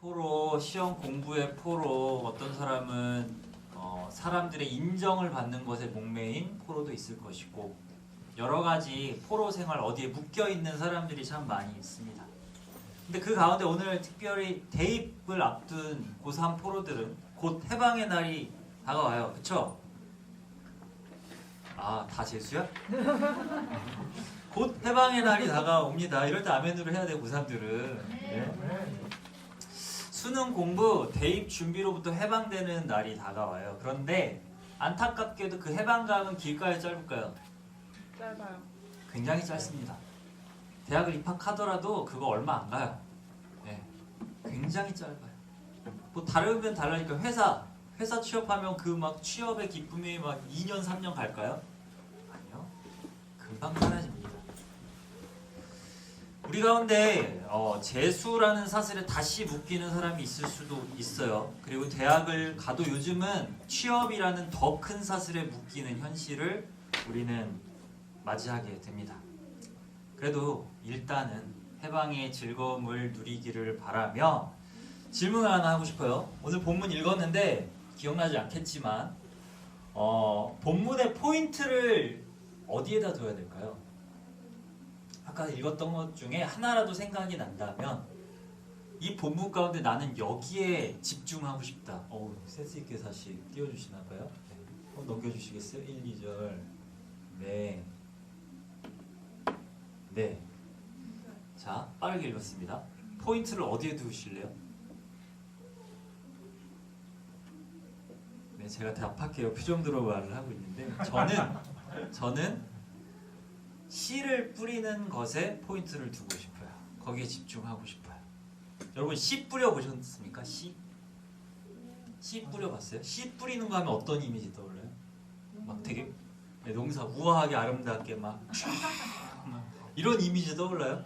포로, 시험 공부의 포로, 어떤 사람은 사람들의 인정을 받는 것에 목매인 포로도 있을 것이고, 여러 가지 포로 생활 어디에 묶여 있는 사람들이 참 많이 있습니다. 근데 그 가운데 오늘 특별히 대입을 앞둔 고3 포로들은 곧 해방의 날이 다가와요. 그쵸? 아, 다 재수야? 곧 해방의 날이 다가옵니다. 이럴 때 아멘으로 해야 돼, 고3들은. 네. 수능 공부, 대입 준비로부터 해방되는 날이 다가와요. 그런데 안타깝게도 그 해방감은 길까요, 짧을까요? 짧아요. 굉장히 짧습니다. 대학을 입학하더라도 그거 얼마 안 가요. 네. 굉장히 짧아요. 뭐 다르면 달라니까 회사 취업하면 그 막 취업의 기쁨이 막 2년 3년 갈까요? 아니요. 금방 사라집니다. 우리 가운데 재수라는 사슬에 다시 묶이는 사람이 있을 수도 있어요. 그리고 대학을 가도 요즘은 취업이라는 더 큰 사슬에 묶이는 현실을 우리는 맞이하게 됩니다. 그래도 일단은 해방의 즐거움을 누리기를 바라며 질문을 하나 하고 싶어요. 오늘 본문 읽었는데 기억나지 않겠지만 본문의 포인트를 어디에다 둬야 될까요? 아까 읽었던 것 중에 하나라도 생각이 난다면 이 본문 가운데 나는 여기에 집중하고 싶다. 센스 있게 다시 띄워주시나 봐요. 네. 넘겨주시겠어요? 1, 2절. 네. 네. 자, 빠르게 읽었습니다. 포인트를 어디에 두실래요? 네, 제가 대답할게요. 표정들어 말을 하고 있는데 저는 씨를 뿌리는 것에 포인트를 두고 싶어요. 거기에 집중하고 싶어요. 여러분 씨 뿌려 보셨습니까? 씨 뿌려봤어요? 씨 뿌리는 거 하면 어떤 이미지 떠올라요? 막 되게 농사 우아하게 아름답게 막 이런 이미지 떠올라요?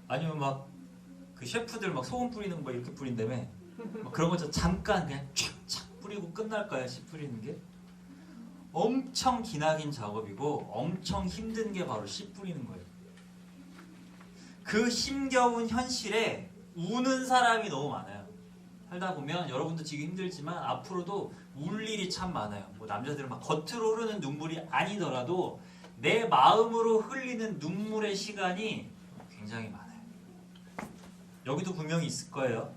아니면 막 그 셰프들 막 소금 뿌리는 거 이렇게 뿌린다며? 막 그런 것처럼 잠깐 그냥 촥촥 뿌리고 끝날까요? 씨 뿌리는 게? 엄청 기나긴 작업이고 엄청 힘든 게 바로 씨 뿌리는 거예요. 그 힘겨운 현실에 우는 사람이 너무 많아요. 살다 보면 여러분도 지금 힘들지만 앞으로도 울 일이 참 많아요. 뭐 남자들은 막 겉으로 흐르는 눈물이 아니더라도 내 마음으로 흘리는 눈물의 시간이 굉장히 많아요. 여기도 분명히 있을 거예요.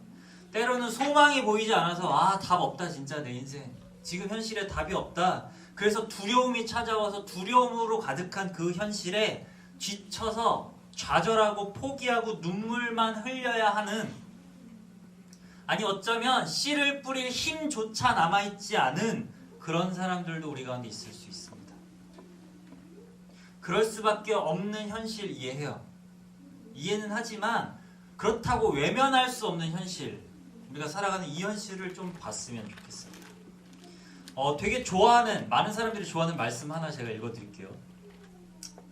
때로는 소망이 보이지 않아서 답 없다 진짜 내 인생. 지금 현실에 답이 없다. 그래서 두려움이 찾아와서 두려움으로 가득한 그 현실에 지쳐서 좌절하고 포기하고 눈물만 흘려야 하는, 아니 어쩌면 씨를 뿌릴 힘조차 남아있지 않은 그런 사람들도 우리 가운데 있을 수 있습니다. 그럴 수밖에 없는 현실 이해해요. 이해는 하지만 그렇다고 외면할 수 없는 현실, 우리가 살아가는 이 현실을 좀 봤으면 좋겠습니다. 되게 좋아하는, 많은 사람들이 좋아하는 말씀 하나 제가 읽어드릴게요.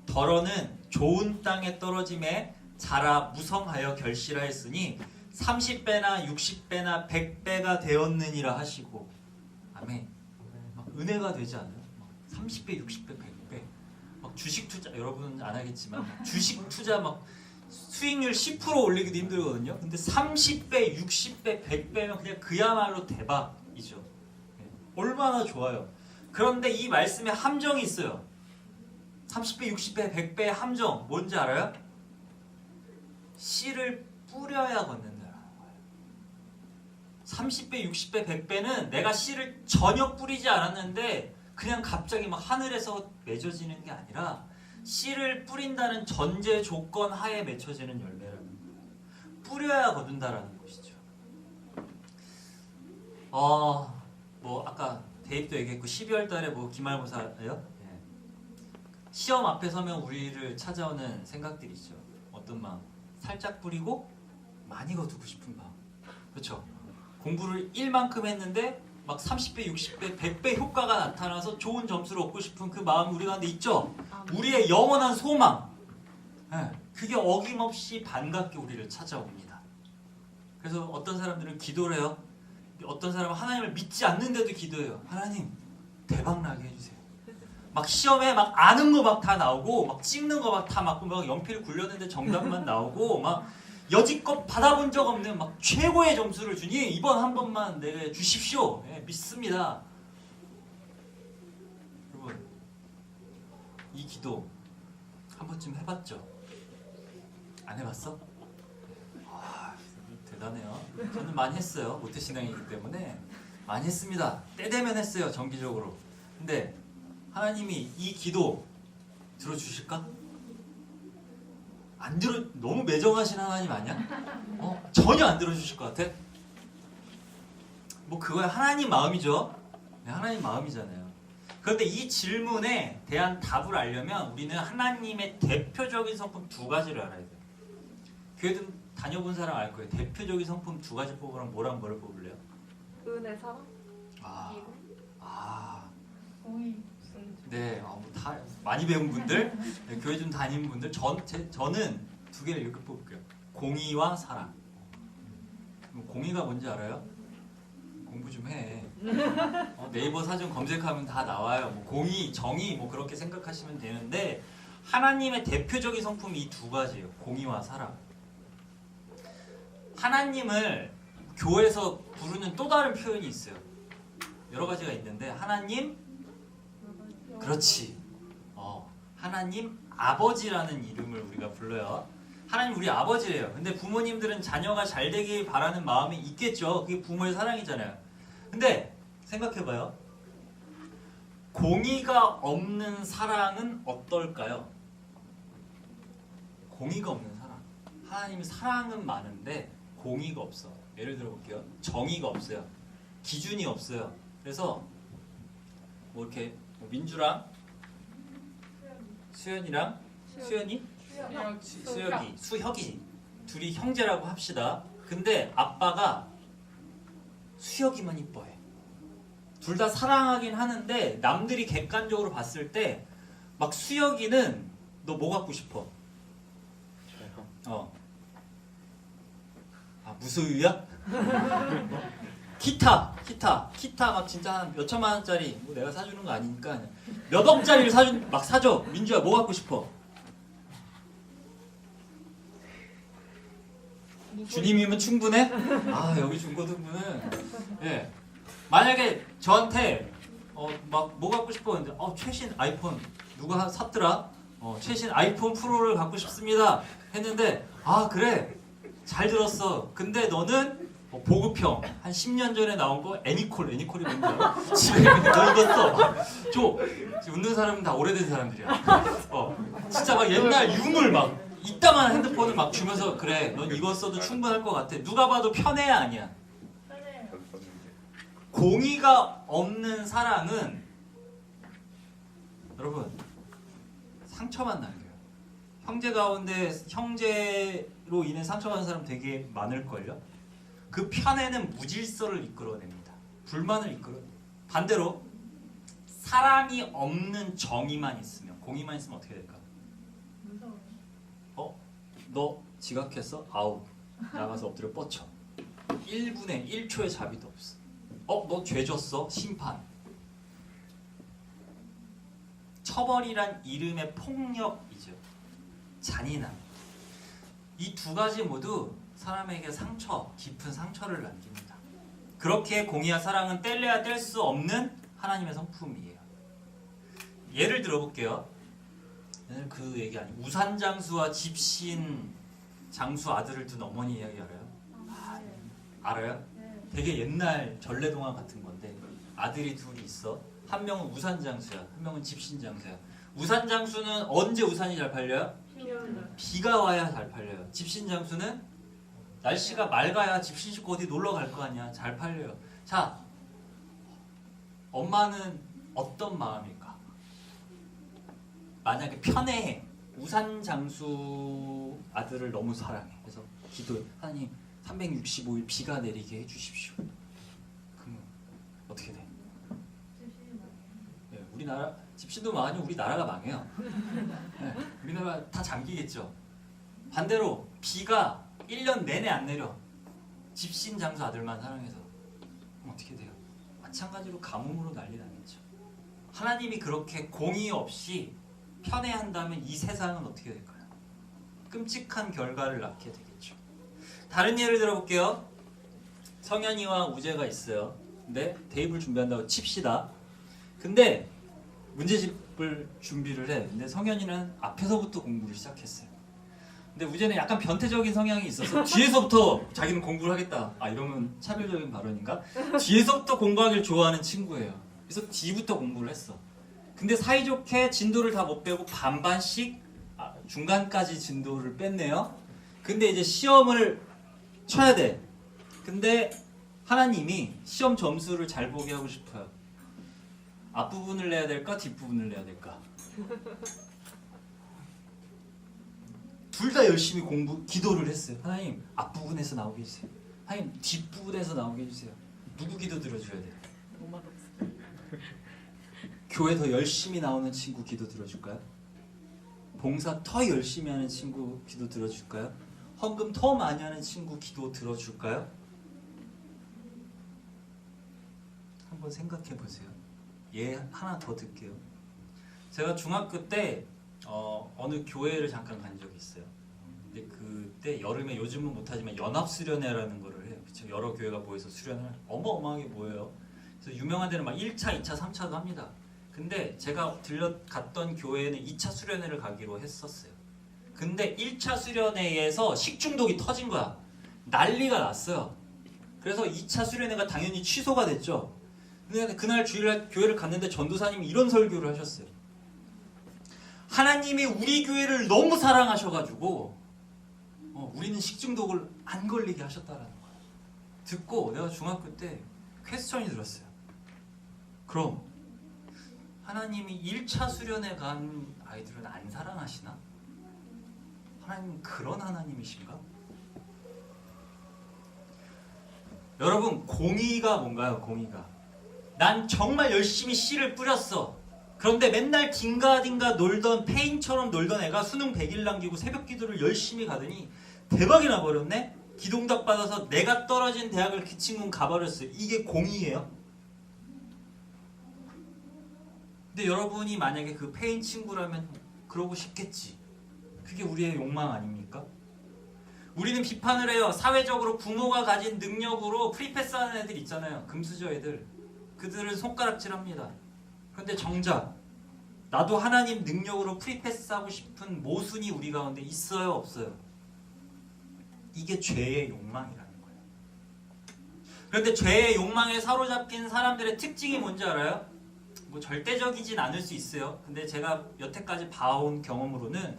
더러는 좋은 땅에 떨어짐에 자라 무성하여 결실하였으니 30배나 60배나 100배가 되었느니라 하시고. 아멘. 막 은혜가 되지 않아요? 30배, 60배, 100배. 막 주식 투자, 여러분은 안 하겠지만 주식 투자 막 수익률 10% 올리기도 힘들거든요. 근데 30배, 60배, 100배면 그냥 그야말로 대박이죠. 얼마나 좋아요. 그런데 이 말씀에 함정이 있어요. 30배, 60배, 100배의 함정 뭔지 알아요? 씨를 뿌려야 걷는다는 거예요. 30배, 60배, 100배는 내가 씨를 전혀 뿌리지 않았는데 그냥 갑자기 막 하늘에서 맺어지는 게 아니라 씨를 뿌린다는 전제 조건 하에 맺혀지는 열매라는 거예요. 뿌려야 거둔다라는 것이죠. 뭐 아까 대입도 얘기했고 12월 달에 뭐 기말고사예요? 네. 시험 앞에 서면 우리를 찾아오는 생각들이 있죠. 어떤 마음? 살짝 뿌리고 많이 거두고 싶은 마음. 그렇죠? 공부를 1만큼 했는데 막 30배, 60배, 100배 효과가 나타나서 좋은 점수를 얻고 싶은 그 마음이 우리 가운데 있죠? 우리의 영원한 소망. 네. 그게 어김없이 반갑게 우리를 찾아옵니다. 그래서 어떤 사람들은 기도를 해요. 어떤 사람은 하나님을 믿지 않는데도 기도해요. 하나님 대박 나게 해주세요. 막 시험에 막 아는 거 막 다 나오고 막 찍는 거 막 다 맞고 막 연필 굴렸는데 정답만 나오고 막 여지껏 받아본 적 없는 막 최고의 점수를 주니 이번 한 번만 내게 주십시오. 예, 믿습니다. 여러분, 이 기도 한 번쯤 해봤죠? 안 해봤어? 아, 대단해요. 저는 많이 했어요. 모태신앙이기 때문에 많이 했습니다. 때 되면 했어요. 정기적으로. 근데 하나님이 이 기도 들어주실까? 안 들어, 너무 매정하신 하나님 아니야? 전혀 안 들어주실 것 같아? 뭐 그거야 하나님 마음이죠. 네, 하나님 마음이잖아요. 그런데 이 질문에 대한 답을 알려면 우리는 하나님의 대표적인 성품 두 가지를 알아야 돼요. 교회 좀 다녀본 사람 알 거예요. 대표적인 성품 두 가지 뽑으라면 뭐랑 뭐를 뽑을래요? 은혜, 사랑, 공의, 네, 다 많이 배운 분들, 네, 교회 좀 다니는 분들, 저는 두 개를 이렇게 뽑을게요. 공의와 사랑. 공의가 뭔지 알아요? 공부 좀 해. 네이버 사전 검색하면 다 나와요. 뭐 공의, 정의, 뭐 그렇게 생각하시면 되는데 하나님의 대표적인 성품이 이 두 가지예요. 공의와 사랑. 하나님을 교회에서 부르는 또 다른 표현이 있어요. 여러 가지가 있는데 하나님, 그렇지. 하나님 아버지라는 이름을 우리가 불러요. 하나님 우리 아버지예요. 근데 부모님들은 자녀가 잘 되길 바라는 마음이 있겠죠. 그게 부모의 사랑이잖아요. 근데 생각해봐요. 공의가 없는 사랑은 어떨까요? 공의가 없는 사랑. 하나님이 사랑은 많은데 공의가 없어. 예를 들어 볼게요. 정의가 없어요. 기준이 없어요. 그래서 뭐 이렇게 민주랑 수연이랑 수연이? 수혁이 둘이 형제라고 합시다. 근데 아빠가 수혁이만 이뻐해. 둘 다 사랑하긴 하는데 남들이 객관적으로 봤을 때 막 수혁이는 너 뭐 갖고 싶어? 무소유야? 기타 막 진짜 한 몇 천만 원짜리 뭐 내가 사주는 거 아니니까 몇 억짜리를 막 사줘. 민주야 뭐 갖고 싶어? 주님이면 충분해? 여기 중고등부는 예. 만약에 저한테 막 뭐 갖고 싶어 했는데 최신 아이폰 누가 샀더라? 최신 아이폰 프로를 갖고 싶습니다 했는데 그래 잘 들었어. 근데 너는 보급형 한 10년 전에 나온 거 애니콜이 뭔지 알아? 집에 있는데 너 이거 써. 줘. 지금 웃는 사람은 다 오래된 사람들이야. 진짜 막 옛날 유물 막 이따만 핸드폰을 막 주면서 그래 넌 이거 써도 충분할 것 같아. 누가 봐도 편해야 아니야. 공의가 없는 사랑은 여러분 상처만 남겨요. 형제 가운데 형제로 인해 상처받은 사람 되게 많을걸요. 그 편에는 무질서를 이끌어냅니다. 불만을 이끌어냅니다. 반대로 사랑이 없는 정의만 있으면 공의만 있으면 어떻게 될까? 너 지각했어? 아웃. 나가서 엎드려 뻗쳐. 1분에 1초의 자비도 없어. 너 죄 졌어? 심판. 처벌이란 이름의 폭력이죠. 잔인함. 이 두 가지 모두 사람에게 깊은 상처를 남깁니다. 그렇게 공의와 사랑은 뗄래야 뗄 수 없는 하나님의 성품이에요. 예를 들어볼게요. 그 얘기 아니에요. 우산장수와 집신장수 아들을 둔 어머니 이야기 알아요? 알아요? 되게 옛날 전래동화 같은 건데 아들이 둘이 있어. 한 명은 우산장수야. 한 명은 집신장수야. 우산장수는 언제 우산이 잘 팔려요? 비가 와야 잘 팔려요. 집신장수는 날씨가 맑아야 집신 싣고 어디 놀러 갈 거 아니야. 잘 팔려요. 자, 엄마는 어떤 마음일까? 만약에 편애해. 우산장수 아들을 너무 사랑해. 그래서 기도해. 하나님 365일 비가 내리게 해주십시오. 그럼 어떻게 돼? 네, 우리나라 집신도 망하니 우리나라가 망해요. 네, 우리나라 다 잠기겠죠. 반대로 비가 1년 내내 안 내려. 집신 장수 아들만 사랑해서 그럼 어떻게 돼요? 마찬가지로 가뭄으로 난리 나겠죠. 하나님이 그렇게 공의 없이 편애한다면 이 세상은 어떻게 될까요? 끔찍한 결과를 낳게 되겠죠. 다른 예를 들어볼게요. 성현이와 우재가 있어요. 근데 대입을 준비한다고 칩시다. 근데 문제집을 준비를 해. 근데 성현이는 앞에서부터 공부를 시작했어요. 근데 우재는 약간 변태적인 성향이 있어서 뒤에서부터 자기는 공부를 하겠다. 아, 이러면 차별적인 발언인가? 뒤에서부터 공부하기를 좋아하는 친구예요. 그래서 뒤부터 공부를 했어. 근데 사이좋게 진도를 다 못 빼고 반반씩 중간까지 진도를 뺐네요. 근데 이제 시험을 쳐야 돼. 근데 하나님이 시험 점수를 잘 보게 하고 싶어요. 앞부분을 내야 될까? 뒷부분을 내야 될까? 둘 다 열심히 기도를 했어요. 하나님, 앞부분에서 나오게 해주세요. 하나님, 뒷부분에서 나오게 해주세요. 누구 기도 들어줘야 돼요? 교회 더 열심히 나오는 친구 기도 들어줄까요? 봉사 더 열심히 하는 친구 기도 들어줄까요? 헌금 더 많이 하는 친구 기도 들어줄까요? 한번 생각해 보세요. 예, 하나 더 듣게요. 제가 중학교 때 어느 교회를 잠깐 간 적이 있어요. 근데 그때 여름에 요즘은 못하지만 연합수련회라는 거를 해요. 그쵸? 여러 교회가 모여서 수련을 어마어마하게 모여요. 그래서 유명한 데는 막 1차, 2차, 3차도 합니다. 근데 제가 갔던 교회는 2차 수련회를 가기로 했었어요. 근데 1차 수련회에서 식중독이 터진 거야. 난리가 났어요. 그래서 2차 수련회가 당연히 취소가 됐죠. 근데 그날 주일날 교회를 갔는데 전도사님이 이런 설교를 하셨어요. 하나님이 우리 교회를 너무 사랑하셔가지고 우리는 식중독을 안 걸리게 하셨다라는 거예요. 듣고 내가 중학교 때 퀘스천이 들었어요. 그럼 하나님이 1차 수련회 간 아이들은 안 사랑하시나? 하나님은 그런 하나님이신가? 여러분, 공의가 뭔가요? 공의가. 난 정말 열심히 씨를 뿌렸어. 그런데 맨날 딩가딩가 놀던 페인처럼 놀던 애가 수능 100일 남기고 새벽 기도를 열심히 가더니 대박이 나버렸네? 기동답 받아서 내가 떨어진 대학을 그 친구는 가버렸어요. 이게 공의예요? 근데 여러분이 만약에 그 페인 친구라면 그러고 싶겠지. 그게 우리의 욕망 아닙니까? 우리는 비판을 해요. 사회적으로 부모가 가진 능력으로 프리패스하는 애들 있잖아요. 금수저 애들. 그들은 손가락질합니다. 그런데 정작 나도 하나님 능력으로 프리패스하고 싶은 모순이 우리 가운데 있어요? 없어요? 이게 죄의 욕망이라는 거예요. 그런데 죄의 욕망에 사로잡힌 사람들의 특징이 뭔지 알아요? 뭐 절대적이진 않을 수 있어요. 근데 제가 여태까지 봐온 경험으로는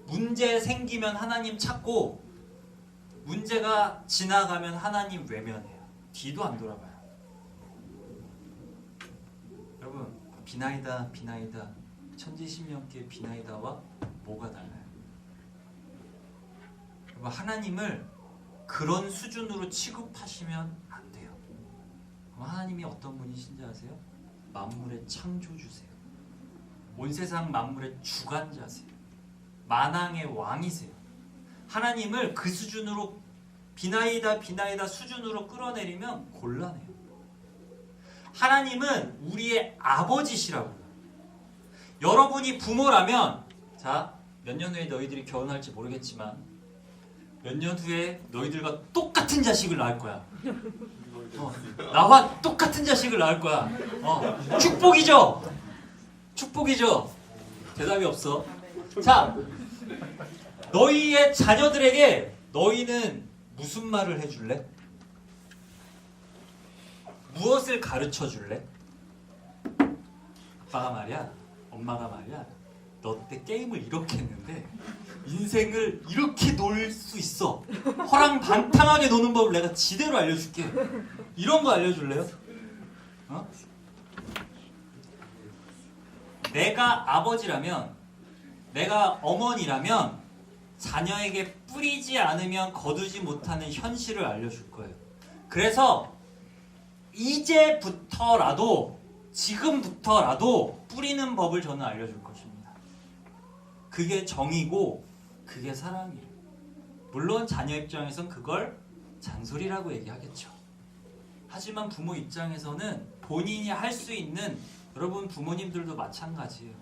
문제 생기면 하나님 찾고 문제가 지나가면 하나님 외면해요. 뒤도 안 돌아봐요. 여러분, 비나이다 비나이다 천지신명기의 비나이다와 뭐가 달라요? 여러분, 하나님을 그런 수준으로 취급하시면 안 돼요. 그럼 하나님이 어떤 분이신지 아세요? 만물의 창조주세요. 온 세상 만물의 주관자세요. 만왕의 왕이세요. 하나님을 그 수준으로 비나이다 비나이다 수준으로 끌어내리면 곤란해요. 하나님은 우리의 아버지시라고요. 여러분이 부모라면, 자, 몇 년 후에 너희들이 결혼할지 모르겠지만 몇 년 후에 너희들과 똑같은 자식을 낳을 거야. 나와 똑같은 자식을 낳을 거야. 축복이죠? 축복이죠? 대답이 없어. 자, 너희의 자녀들에게 너희는 무슨 말을 해줄래? 무엇을 가르쳐 줄래? 아빠가 말이야, 엄마가 말이야, 너 때 게임을 이렇게 했는데 인생을 이렇게 놀 수 있어. 허랑방탕하게 노는 법을 내가 지대로 알려줄게. 이런 거 알려줄래요? 내가 아버지라면, 내가 어머니라면 자녀에게 뿌리지 않으면 거두지 못하는 현실을 알려줄 거예요. 그래서 이제부터라도, 지금부터라도 뿌리는 법을 저는 알려줄 것입니다. 그게 정이고 그게 사랑이에요. 물론 자녀 입장에선 그걸 잔소리라고 얘기하겠죠. 하지만 부모 입장에서는 본인이 할 수 있는, 여러분 부모님들도 마찬가지예요.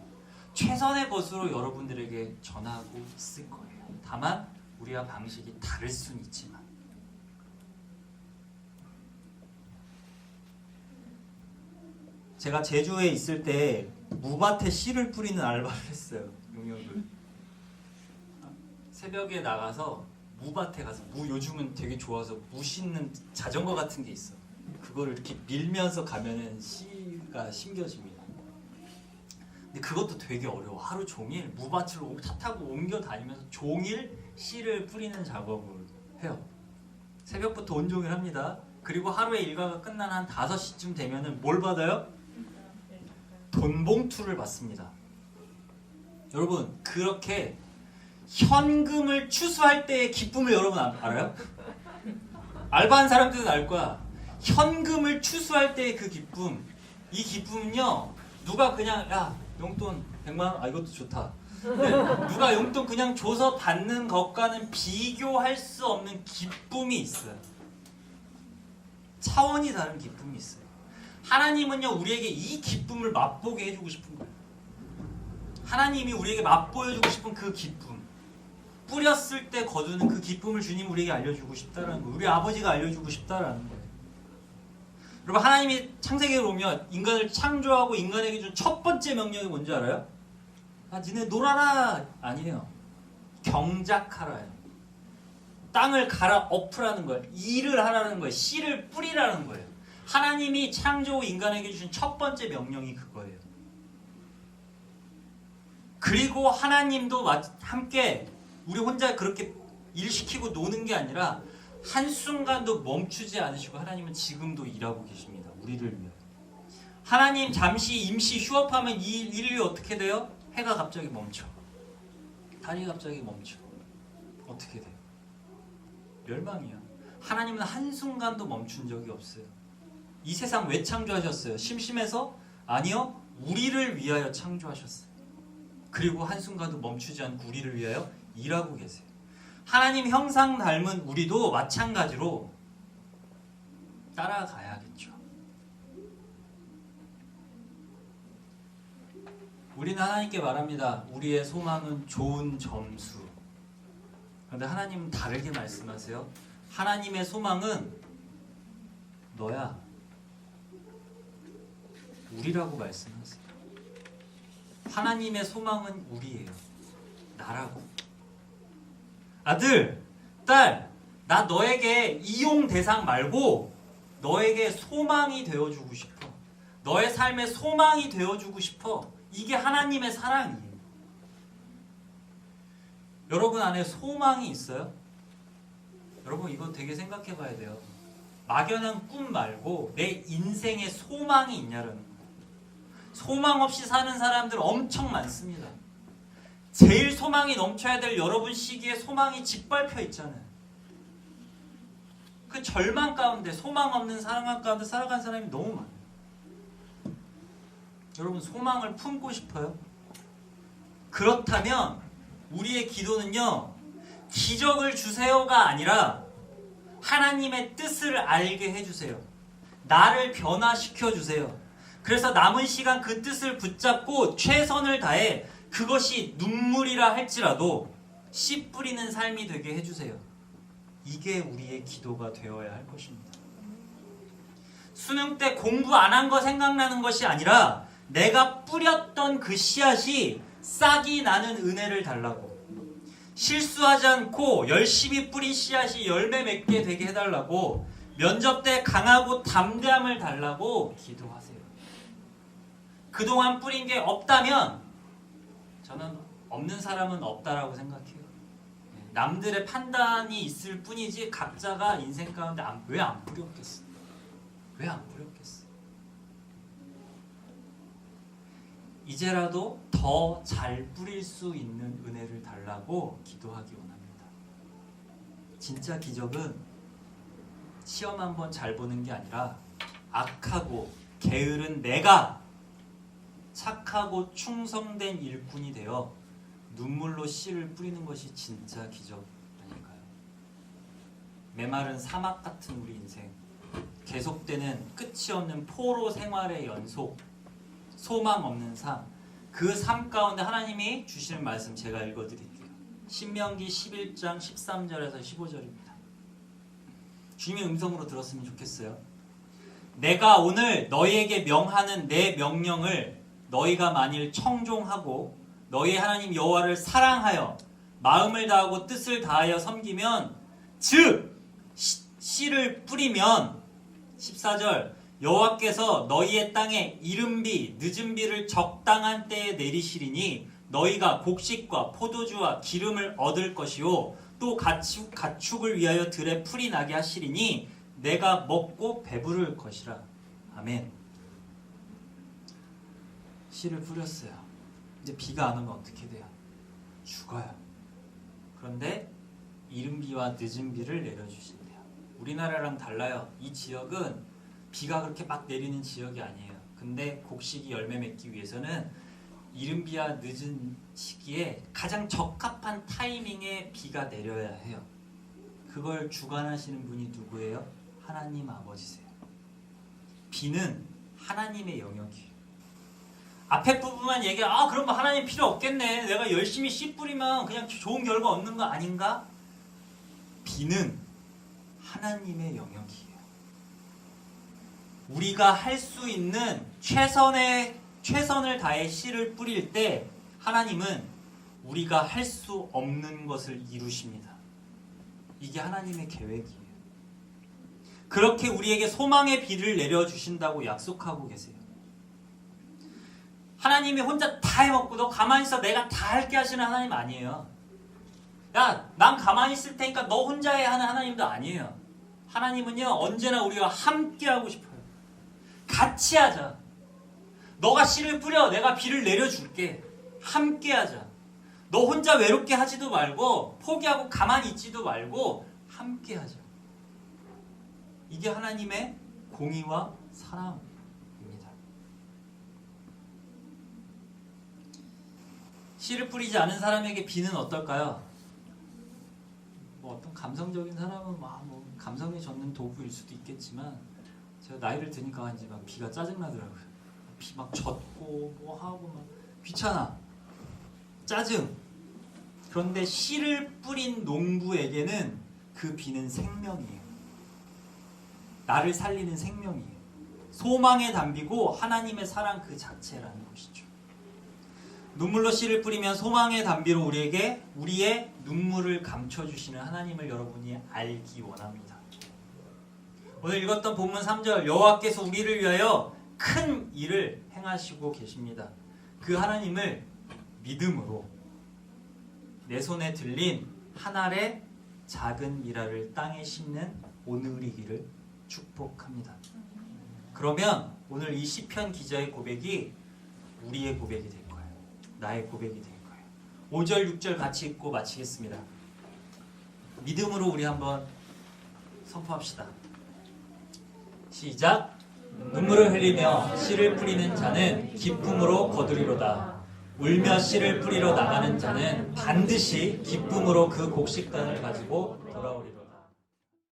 최선의 것으로 여러분들에게 전하고 있을 거예요. 다만 우리와 방식이 다를 수는 있지만 제가 제주에 있을 때 무밭에 씨를 뿌리는 알바를 했어요. 용역을. 새벽에 나가서 무밭에 가서 요즘은 되게 좋아서 무 싣는 자전거 같은 게 있어. 그거를 이렇게 밀면서 가면은 씨가 심겨집니다. 근데 그것도 되게 어려워. 하루 종일 무밭을 타고 옮겨 다니면서 종일 씨를 뿌리는 작업을 해요. 새벽부터 온종일 합니다. 그리고 하루의 일과가 끝난 한 5시쯤 되면은 뭘 받아요? 돈봉투를 받습니다. 여러분, 그렇게 현금을 추수할 때의 기쁨을 여러분 알아요? 알바한 사람들은 알 거야. 현금을 추수할 때의 그 기쁨. 이 기쁨은요, 누가 그냥 야 용돈 100만 원? 아 이것도 좋다. 근데 누가 용돈 그냥 줘서 받는 것과는 비교할 수 없는 기쁨이 있어요. 차원이 다른 기쁨이 있어요. 하나님은요, 우리에게 이 기쁨을 맛보게 해주고 싶은 거예요. 하나님이 우리에게 맛보여주고 싶은 그 기쁨, 뿌렸을 때 거두는 그 기쁨을 주님 우리에게 알려주고 싶다라는 거예요. 우리 아버지가 알려주고 싶다라는 거예요. 여러분, 하나님이 창세기에 오면 인간을 창조하고 인간에게 준 첫 번째 명령이 뭔지 알아요? 아, 니네 놀아라! 아니에요. 경작하라요. 땅을 갈아 엎으라는 거예요. 일을 하라는 거예요. 씨를 뿌리라는 거예요. 하나님이 창조 인간에게 주신 첫 번째 명령이 그거예요. 그리고 하나님도 함께 우리 혼자 그렇게 일 시키고 노는 게 아니라 한순간도 멈추지 않으시고 하나님은 지금도 일하고 계십니다. 우리를 위해. 하나님 잠시 임시 휴업하면 이 일이 어떻게 돼요? 해가 갑자기 멈춰. 달이 갑자기 멈춰. 어떻게 돼요? 멸망이야. 하나님은 한순간도 멈춘 적이 없어요. 이 세상 왜 창조하셨어요? 심심해서? 아니요. 우리를 위하여 창조하셨어요. 그리고 한순간도 멈추지 않고 우리를 위하여 일하고 계세요. 하나님 형상 닮은 우리도 마찬가지로 따라가야겠죠. 우리는 하나님께 말합니다. 우리의 소망은 좋은 점수. 그런데 하나님은 다르게 말씀하세요. 하나님의 소망은 너야. 우리라고 말씀하세요. 하나님의 소망은 우리예요. 나라고. 아들, 딸, 나 너에게 이용 대상 말고 너에게 소망이 되어주고 싶어. 너의 삶의 소망이 되어주고 싶어. 이게 하나님의 사랑이에요. 여러분 안에 소망이 있어요? 여러분 이거 되게 생각해 봐야 돼요. 막연한 꿈 말고 내 인생에 소망이 있냐라는 거예요. 소망 없이 사는 사람들 엄청 많습니다. 제일 소망이 넘쳐야 될 여러분 시기에 소망이 짓밟혀 있잖아요. 그 절망 가운데 소망 없는 상황 가운데 살아간 사람이 너무 많아요. 여러분 소망을 품고 싶어요? 그렇다면 우리의 기도는요, 기적을 주세요가 아니라 하나님의 뜻을 알게 해주세요. 나를 변화시켜 주세요. 그래서 남은 시간 그 뜻을 붙잡고 최선을 다해 그것이 눈물이라 할지라도 씨 뿌리는 삶이 되게 해주세요. 이게 우리의 기도가 되어야 할 것입니다. 수능 때 공부 안 한 거 생각나는 것이 아니라 내가 뿌렸던 그 씨앗이 싹이 나는 은혜를 달라고, 실수하지 않고 열심히 뿌린 씨앗이 열매 맺게 되게 해달라고, 면접 때 강하고 담대함을 달라고 기도하세요. 그동안 뿌린 게 없다면 저는 없는 사람은 없다라고 생각해요. 남들의 판단이 있을 뿐이지 각자가 인생 가운데 왜 안 뿌렸겠어? 왜 안 뿌렸겠어? 이제라도 더 잘 뿌릴 수 있는 은혜를 달라고 기도하기 원합니다. 진짜 기적은 시험 한번 잘 보는 게 아니라 악하고 게으른 내가 착하고 충성된 일꾼이 되어 눈물로 씨를 뿌리는 것이 진짜 기적 아닐까요? 메마른 사막 같은 우리 인생, 계속되는 끝이 없는 포로 생활의 연속, 소망 없는 삶, 그 삶 가운데 하나님이 주시는 말씀 제가 읽어드릴게요. 신명기 11장 13절에서 15절입니다. 주님의 음성으로 들었으면 좋겠어요. 내가 오늘 너희에게 명하는 내 명령을 너희가 만일 청종하고 너희 하나님 여호와를 사랑하여 마음을 다하고 뜻을 다하여 섬기면 즉 씨를 뿌리면 14절 여호와께서 너희의 땅에 이른비 늦은비를 적당한 때에 내리시리니 너희가 곡식과 포도주와 기름을 얻을 것이요 또 가축을 위하여 들에 풀이 나게 하시리니 내가 먹고 배부를 것이라. 아멘. 씨를 뿌렸어요. 이제 비가 안 오면 어떻게 돼요? 죽어요. 그런데 이른 비와 늦은 비를 내려주신대요. 우리나라랑 달라요. 이 지역은 비가 그렇게 막 내리는 지역이 아니에요. 근데 곡식이 열매 맺기 위해서는 이른 비와 늦은 시기에 가장 적합한 타이밍에 비가 내려야 해요. 그걸 주관하시는 분이 누구예요? 하나님 아버지세요. 비는 하나님의 영역이에요. 앞에 부분만 그럼 뭐 하나님 필요 없겠네. 내가 열심히 씨 뿌리면 그냥 좋은 결과 얻는 거 아닌가? 비는 하나님의 영역이에요. 우리가 할 수 있는 최선을 다해 씨를 뿌릴 때 하나님은 우리가 할 수 없는 것을 이루십니다. 이게 하나님의 계획이에요. 그렇게 우리에게 소망의 비를 내려주신다고 약속하고 계세요. 하나님이 혼자 다 해먹고 너 가만히 있어 내가 다 할게 하시는 하나님 아니에요. 야, 난 가만히 있을 테니까 너 혼자 해 하는 하나님도 아니에요. 하나님은요 언제나 우리와 함께 하고 싶어요. 같이 하자. 너가 씨를 뿌려 내가 비를 내려줄게. 함께 하자. 너 혼자 외롭게 하지도 말고 포기하고 가만히 있지도 말고 함께 하자. 이게 하나님의 공의와 사랑입니다. 씨를 뿌리지 않은 사람에게 비는 어떨까요? 뭐 어떤 감성적인 사람은 뭐 감성에 젖는 도구일 수도 있겠지만 제가 나이를 드니까 이제 막 비가 짜증나더라고요. 비 막 젖고 뭐 하고 막 귀찮아. 짜증. 그런데 씨를 뿌린 농부에게는 그 비는 생명이에요. 나를 살리는 생명이에요. 소망의 담비고 하나님의 사랑 그 자체라는 것이죠. 눈물로 씨를 뿌리면 소망의 담비로 우리의 눈물을 감춰주시는 하나님을 여러분이 알기 원합니다. 오늘 읽었던 본문 3절 여호와께서 우리를 위하여 큰 일을 행하시고 계십니다. 그 하나님을 믿음으로 내 손에 들린 한 알의 작은 미라를 땅에 심는 오늘이기를 축복합니다. 그러면 오늘 이 시편 기자의 고백이 우리의 고백이 될 거예요. 나의 고백이 될 거예요. 5절 6절 같이 읽고 마치겠습니다. 믿음으로 우리 한번 선포합시다. 시작. 눈물을 흘리며 씨를 뿌리는 자는 기쁨으로 거두리로다. 울며 씨를 뿌리러 나가는 자는 반드시 기쁨으로 그 곡식단을 가지고 돌아오리로다.